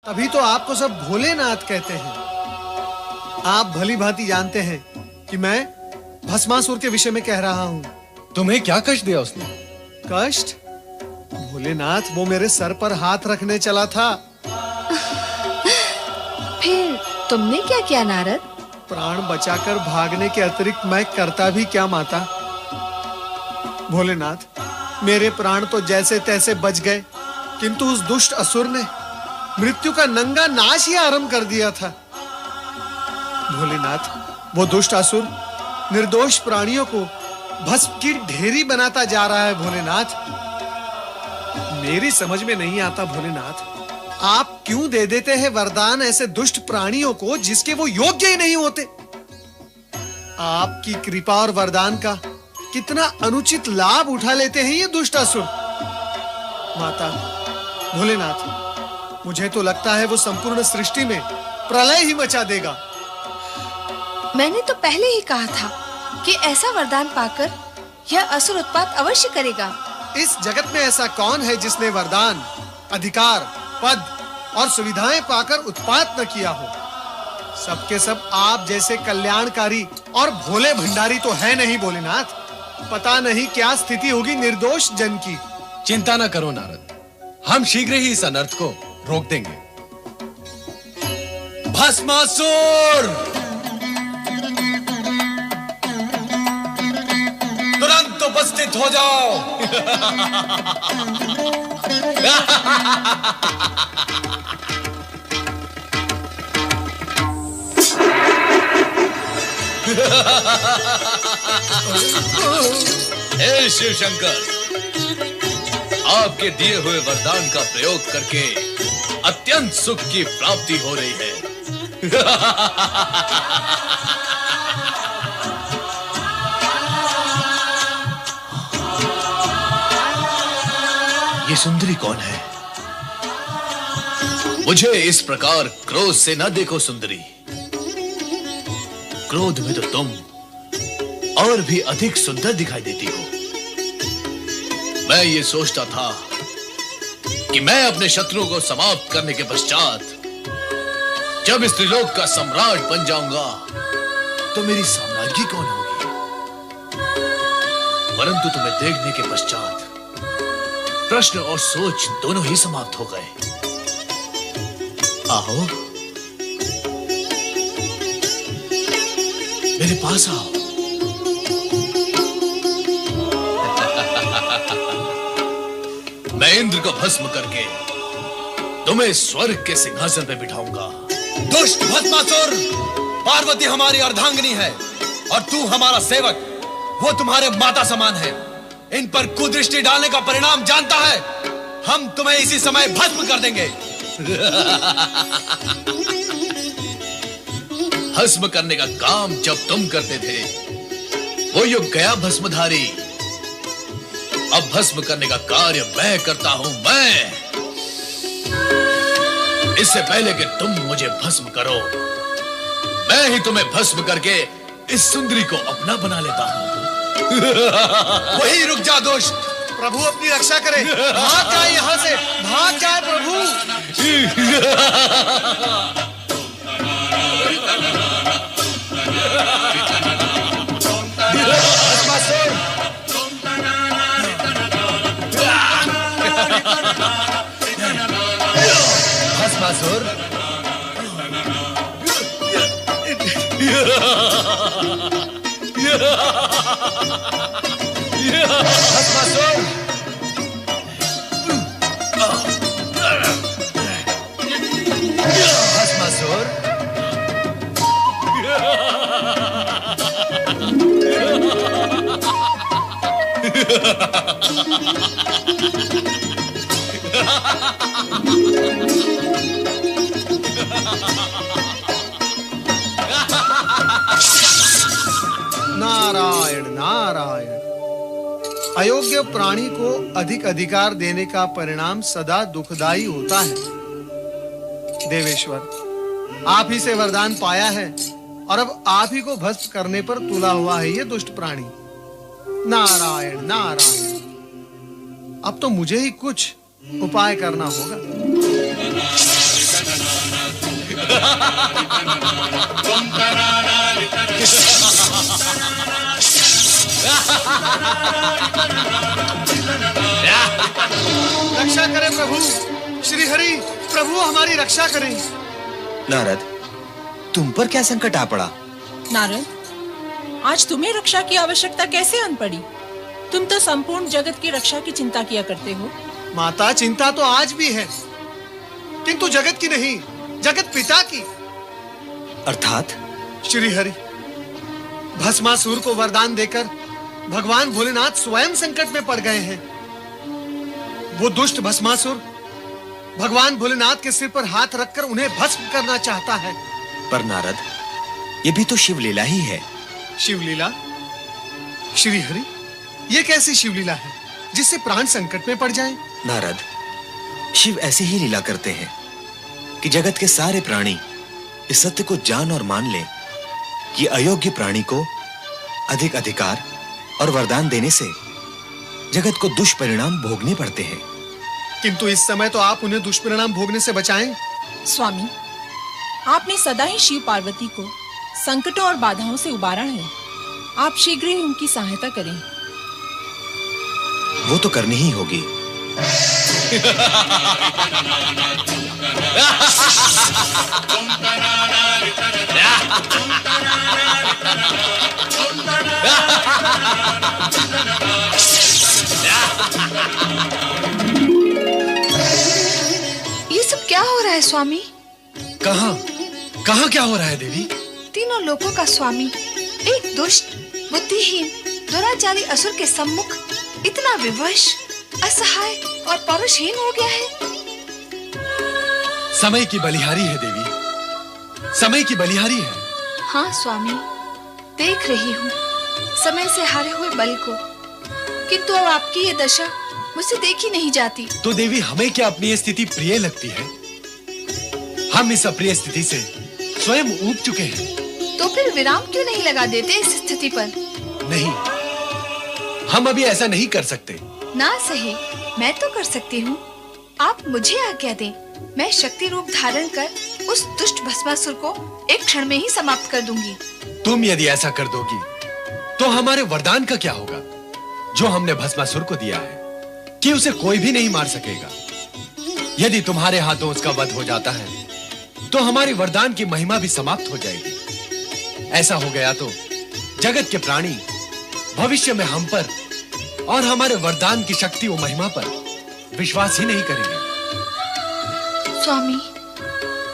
तभी तो आपको सब भोलेनाथ कहते हैं। आप भली भांति जानते हैं कि मैं भस्मासुर के विषय में कह रहा हूं। तुम्हें क्या कष्ट दिया उसने? कष्ट? भोलेनाथ, वो मेरे सर पर हाथ रखने चला था। फिर तुमने क्या किया नारद? प्राण बचाकर भागने के अतिरिक्त मैं करता भी क्या माता? भोलेनाथ, मेरे प्राण तो जैसे तैसे बच गए, किंतु उस दुष्ट असुर ने मृत्यु का नंगा नाच ही आरंभ कर दिया था। भोलेनाथ, वो दुष्ट असुर निर्दोष प्राणियों को भस्म की ढेरी बनाता जा रहा है। भोलेनाथ, मेरी समझ में नहीं आता भोलेनाथ, आप क्यों दे देते हैं वरदान ऐसे दुष्ट प्राणियों को जिसके वो योग्य ही नहीं होते? आपकी कृपा और वरदान का कितना अनुचित लाभ उठा लेते हैं ये दुष्ट असुर। माता, भोलेनाथ, मुझे तो लगता है वो संपूर्ण सृष्टि में प्रलय ही मचा देगा। मैंने तो पहले ही कहा था कि ऐसा वरदान पाकर यह असुर उत्पात अवश्य करेगा। इस जगत में ऐसा कौन है जिसने वरदान, अधिकार, पद और सुविधाएं पाकर उत्पात न किया हो? सबके सब आप जैसे कल्याणकारी और भोले भंडारी तो है नहीं भोलेनाथ। पता नहीं क्या स्थिति होगी निर्दोष जन की। चिंता न करो नारद, हम शीघ्र ही इस अनर्थ को रोक देंगे। भस्मासुर, तुरंत उपस्थित हो जाओ। हे शिव शंकर, आपके दिए हुए वरदान का प्रयोग करके अत्यंत सुख की प्राप्ति हो रही है। ये सुंदरी कौन है? मुझे इस प्रकार क्रोध से न देखो सुंदरी। क्रोध में तो तुम और भी अधिक सुंदर दिखाई देती हो। मैं ये सोचता था कि मैं अपने शत्रुओं को समाप्त करने के पश्चात जब इस त्रिलोक का सम्राट बन जाऊंगा तो मेरी साम्राज्ञी कौन होगी? परंतु तुम्हें देखने के पश्चात प्रश्न और सोच दोनों ही समाप्त हो गए। आओ, मेरे पास आओ। मैं इंद्र को भस्म करके तुम्हें स्वर्ग के सिंहासन पे बिठाऊंगा। दुष्ट भस्मासुर, पार्वती हमारी अर्धांगिनी है और तू हमारा सेवक। वो तुम्हारे माता समान है। इन पर कुदृष्टि डालने का परिणाम जानता है। हम तुम्हें इसी समय भस्म कर देंगे। भस्म करने का काम जब तुम करते थे वो युग गया भस्मधारी। अब भस्म करने का कार्य मैं करता हूं। मैं, इससे पहले कि तुम मुझे भस्म करो, मैं ही तुम्हें भस्म करके इस सुंदरी को अपना बना लेता हूं। वही रुक जा दुष्ट। प्रभु अपनी रक्षा करे। भाग जाए यहाँ से, भाग जाए प्रभु। भस्मासुर, भस्मासुर, भस्मासुर, नारायण नारायण। अयोग्य प्राणी को अधिक अधिकार देने का परिणाम सदा दुखदाई होता है। देवेश्वर, आप ही से वरदान पाया है और अब आप ही को भस्म करने पर तुला हुआ है ये दुष्ट प्राणी। नारायण नारायण। अब तो मुझे ही कुछ उपाय करना होगा। रक्षा करें प्रभु, श्री हरि प्रभु हमारी रक्षा करें। नारद, तुम पर क्या संकट आ पड़ा? नारद, आज तुम्हें रक्षा की आवश्यकता कैसे आन पड़ी? तुम तो संपूर्ण जगत की रक्षा की चिंता किया करते हो। माता, चिंता तो आज भी है, किंतु जगत की नहीं, जगत पिता की। अर्थात? श्री हरि, भस्मासुर को वरदान देकर भगवान भोलेनाथ स्वयं संकट में पड़ गए हैं। वो दुष्ट भस्मासुर भगवान भोलेनाथ के सिर पर हाथ रखकर उन्हें भस्म करना चाहता है। पर नारद, ये भी तो शिवलीला ही है। शिवलीला? श्री हरि, ये कैसी शिवलीला है जिससे प्राण संकट में पड़ जाएं? नारद, शिव ऐसे ही लीला करते हैं कि जगत के सारे प्राणी इस सत्य को जान और मान लें कि अयोग्य प्राणी को अधिक अधिकार और वरदान देने से जगत को दुष्परिणाम भोगने पड़ते हैं। किंतु इस समय तो आप उन्हें दुष्परिणाम भोगने से बचाएं। स्वामी, आपने सदा ही शिव पार्वती को संकटों और बाधाओं से उबारा है। आप शीघ्र ही उनकी सहायता करें। वो तो करनी ही होगी। ये सब क्या हो रहा है स्वामी? कहाँ कहाँ क्या हो रहा है देवी? तीनों लोकों का स्वामी एक दुष्ट, बुद्धिहीन, दुराचारी असुर के सम्मुख इतना विवश, असहाय और परुषहीन हो गया है। समय की बलिहारी है देवी, समय की बलिहारी है। हाँ स्वामी, देख रही हूँ समय से हारे हुए बल को, किंतु अब आपकी ये दशा मुझसे देखी नहीं जाती। तो देवी, हमें क्या अपनी ये स्थिति प्रिय लगती है? हम इस अप्रिय स्थिति से स्वयं ऊब चुके हैं। तो फिर विराम क्यों नहीं लगा देते इस स्थिति पर? नहीं, हम अभी ऐसा नहीं कर सकते। ना सही, मैं तो कर सकती हूँ। आप मुझे आज्ञा दें, मैं शक्ति रूप धारण कर उस दुष्ट भस्मासुर को एक क्षण में ही समाप्त कर दूंगी। तुम यदि ऐसा कर दोगी तो हमारे वरदान का क्या होगा जो हमने भस्मासुर को दिया है कि उसे कोई भी नहीं मार सकेगा? यदि तुम्हारे हाथों उसका वध हो जाता है तो हमारी वरदान की महिमा भी समाप्त हो जाएगी। ऐसा हो गया तो जगत के प्राणी भविष्य में हम पर और हमारे वरदान की शक्ति और महिमा पर विश्वास ही नहीं करेंगे। स्वामी,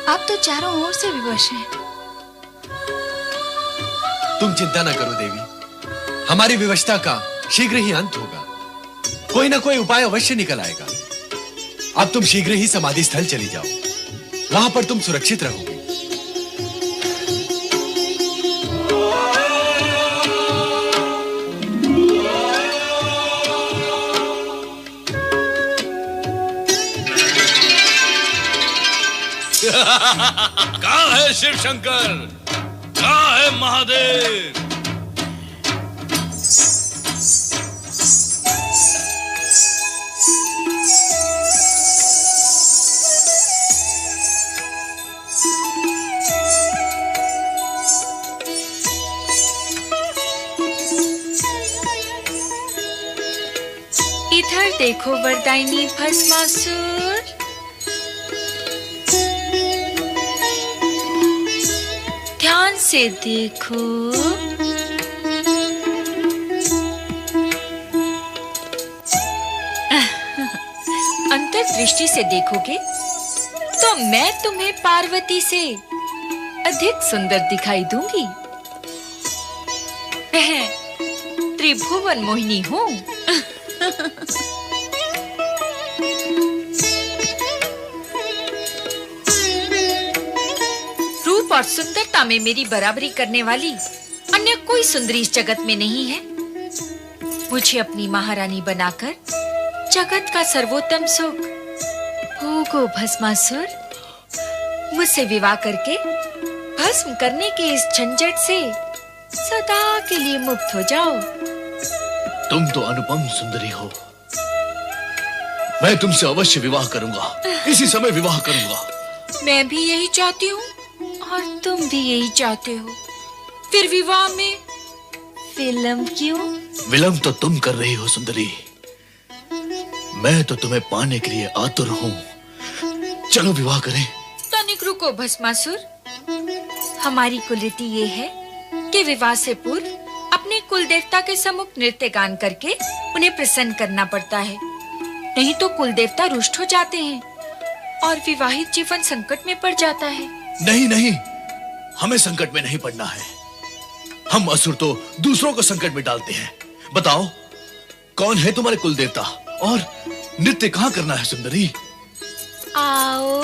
आप तो चारों ओर से विवश हैं। तुम चिंता न करो देवी, हमारी विवशता का शीघ्र ही अंत होगा। कोई ना कोई उपाय अवश्य निकल आएगा। अब तुम शीघ्र ही समाधि स्थल चली जाओ, वहां पर तुम सुरक्षित रहोगे। कहाँ है शिव शंकर? कहाँ है महादेव? इधर देखो वरदायिनी भस्मासुर। ध्यान से देखो। अंतर्दृष्टि से देखोगे तो मैं तुम्हें पार्वती से अधिक सुंदर दिखाई दूंगी। मैं त्रिभुवन मोहिनी हूँ। रूप और सुंदरता में मेरी बराबरी करने वाली अन्य कोई सुंदरी इस जगत में नहीं है। मुझे अपनी महारानी बनाकर जगत का सर्वोत्तम सुख भोगो भस्मासुर। मुझसे विवाह करके भस्म करने के इस झंझट से सदा के लिए मुक्त हो जाओ। तुम तो अनुपम सुंदरी हो। मैं तुमसे अवश्य विवाह करूंगा, इसी समय विवाह करूंगा। मैं भी यही चाहती हूँ। और तुम भी यही चाहते हो, फिर विवाह में विलंब क्यों? विलंब तो तुम कर रही हो सुंदरी। मैं तो तुम्हें पाने के लिए आतुर हूं। चलो विवाह करें। तनिक रुको भस्मासुर। हमारी कुलरीति ये है कि विवाह से पूर्व अपने कुल देवता के सम्मुख नृत्य गान करके उन्हें प्रसन्न करना पड़ता है, नहीं तो कुल देवता रुष्ट हो जाते हैं और विवाहित जीवन संकट में पड़ जाता है। नहीं नहीं, हमें संकट में नहीं पड़ना है। हम असुर तो दूसरों को संकट में डालते हैं। बताओ कौन है तुम्हारे कुल देवता और नृत्य कहाँ करना है सुंदरी? आओ।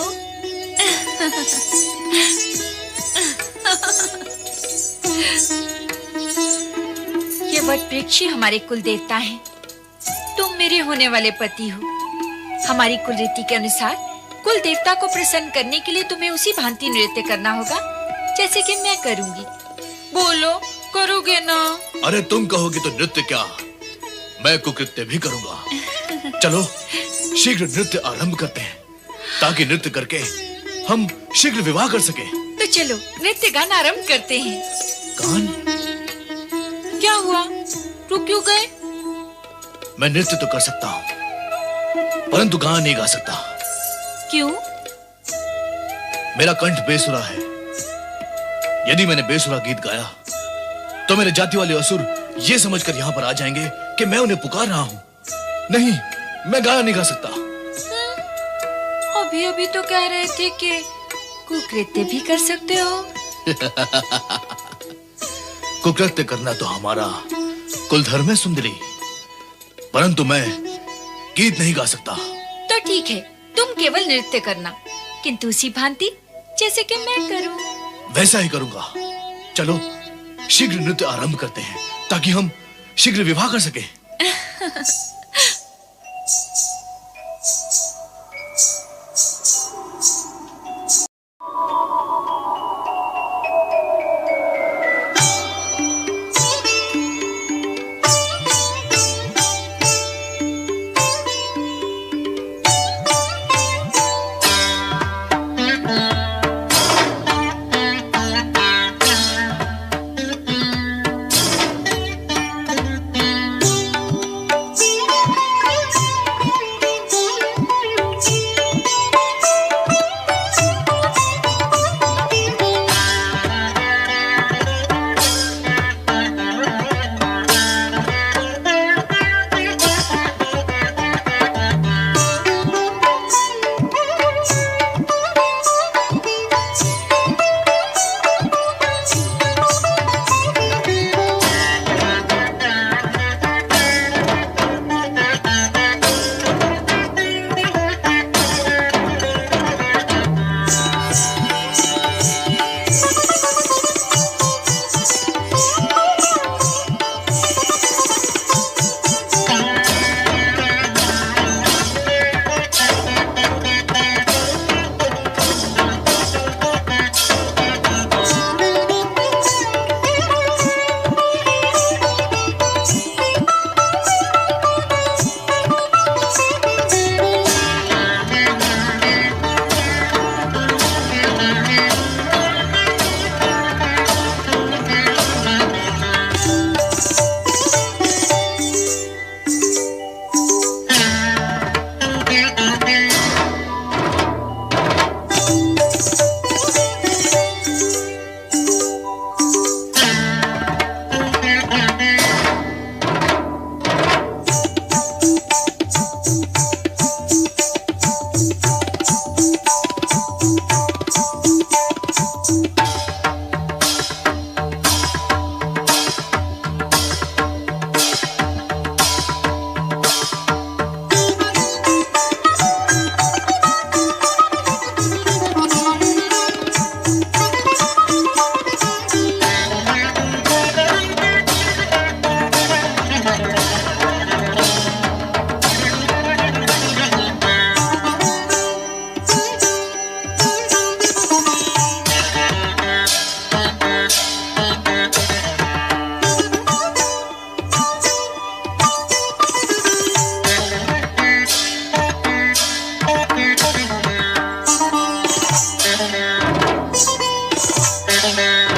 ये वट वृक्ष हमारे कुल देवता हैं। तुम मेरे होने वाले पति हो। हमारी कुल रीति के अनुसार कुल देवता को प्रसन्न करने के लिए तुम्हें उसी भांति नृत्य करना होगा जैसे कि मैं करूंगी। बोलो, करोगे ना? अरे तुम कहोगे तो नृत्य क्या, मैं कुकृत्य भी करूंगा। चलो शीघ्र नृत्य आरंभ करते हैं ताकि नृत्य करके हम शीघ्र विवाह कर सके। तो चलो नृत्य गान आरंभ करते हैं। गान? क्या हुआ, रुक क्यों गए? मैं नृत्य तो कर सकता हूं परंतु गान नहीं गा सकता। क्यों? मेरा कंठ बेसुरा है। यदि मैंने बेसुरा गीत गाया तो मेरे जाति वाले असुर ये समझकर यहां पर आ जाएंगे कि मैं उन्हें पुकार रहा हूं। नहीं, मैं गाना नहीं गा सकता। अभी अभी तो कह रहे थे कि कुकृत्य भी कर सकते हो। कुकृत्य करना तो हमारा कुल धर्म है सुंदरी, परंतु मैं गीत नहीं गा सकता। तो ठीक है, तुम केवल नृत्य करना, किंतु उसी भांति जैसे कि मैं करूं। वैसा ही करूंगा। चलो शीघ्र नृत्य आरंभ करते हैं ताकि हम शीघ्र विवाह कर सकें। है।